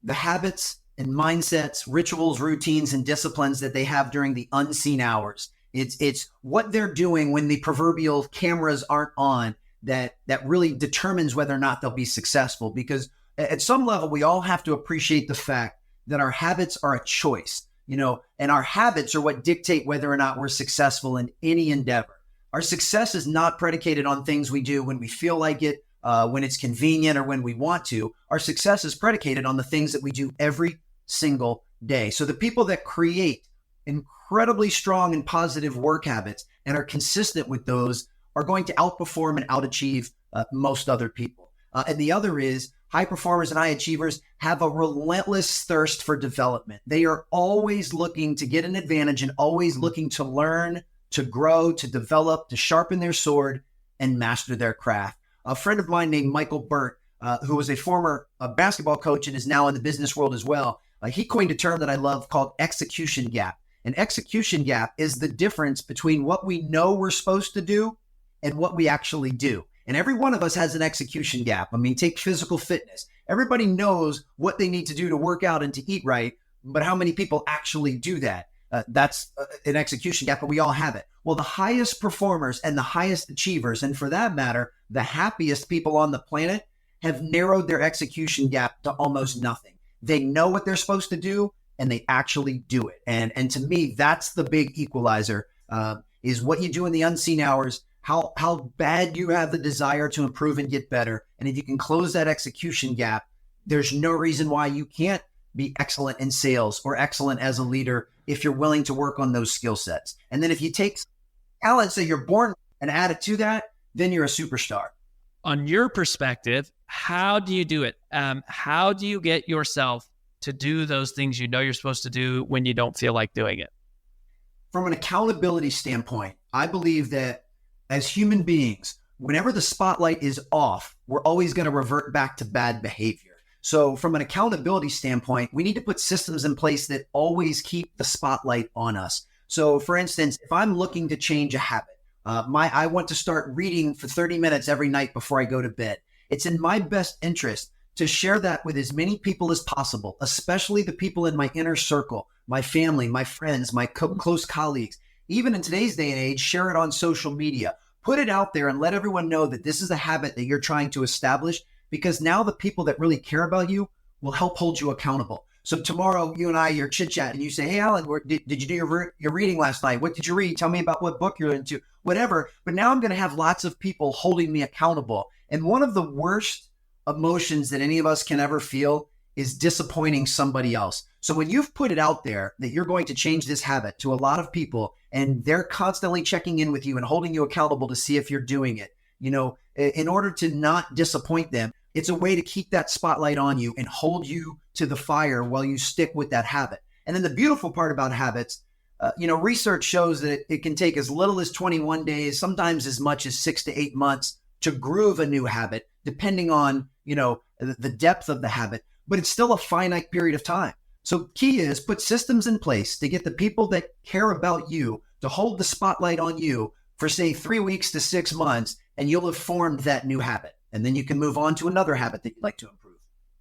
the habits and mindsets, rituals, routines, and disciplines that they have during the unseen hours. It's what they're doing when the proverbial cameras aren't on that really determines whether or not they'll be successful. Because at some level, we all have to appreciate the fact that our habits are a choice, and our habits are what dictate whether or not we're successful in any endeavor. Our success is not predicated on things we do when we feel like it, when it's convenient, or when we want to. Our success is predicated on the things that we do every single day. So the people that create incredibly strong and positive work habits and are consistent with those are going to outperform and outachieve most other people. And the other is high performers and high achievers have a relentless thirst for development. They are always looking to get an advantage and always looking to learn, to grow, to develop, to sharpen their sword and master their craft. A friend of mine named Michael Burt, who was a former basketball coach and is now in the business world as well, he coined a term that I love called execution gap. An execution gap is the difference between what we know we're supposed to do and what we actually do. And every one of us has an execution gap. I mean, take physical fitness. Everybody knows what they need to do to work out and to eat right, but how many people actually do that? That's an execution gap, but we all have it. Well, the highest performers and the highest achievers, and for that matter, the happiest people on the planet, have narrowed their execution gap to almost nothing. They know what they're supposed to do, and they actually do it. And to me, that's the big equalizer, is what you do in the unseen hours, how bad you have the desire to improve and get better. And if you can close that execution gap, there's no reason why you can't be excellent in sales or excellent as a leader if you're willing to work on those skill sets. And then if you take talents that you're born and add it to that, then you're a superstar. On your perspective, how do you do it? How do you get yourself to do those things you know you're supposed to do when you don't feel like doing it? From an accountability standpoint, I believe that as human beings, whenever the spotlight is off, we're always going to revert back to bad behavior. So from an accountability standpoint, we need to put systems in place that always keep the spotlight on us. So for instance, if I'm looking to change a habit, I want to start reading for 30 minutes every night before I go to bed. It's in my best interest to share that with as many people as possible, especially the people in my inner circle, my family, my friends, my close colleagues. Even in today's day and age, share it on social media. Put it out there and let everyone know that this is a habit that you're trying to establish, because now the people that really care about you will help hold you accountable. So tomorrow, you and I, you're chit-chatting, and you say, hey, Alan, did you do your reading last night? What did you read? Tell me about what book you're into, whatever. But now I'm going to have lots of people holding me accountable. And one of the worst emotions that any of us can ever feel is disappointing somebody else. So when you've put it out there that you're going to change this habit to a lot of people, and they're constantly checking in with you and holding you accountable to see if you're doing it, in order to not disappoint them, it's a way to keep that spotlight on you and hold you to the fire while you stick with that habit. And then the beautiful part about habits, research shows that it can take as little as 21 days, sometimes as much as 6 to 8 months to groove a new habit, depending on, the depth of the habit, but it's still a finite period of time. So key is put systems in place to get the people that care about you to hold the spotlight on you for say 3 weeks to 6 months, and you'll have formed that new habit. And then you can move on to another habit that you'd like to improve.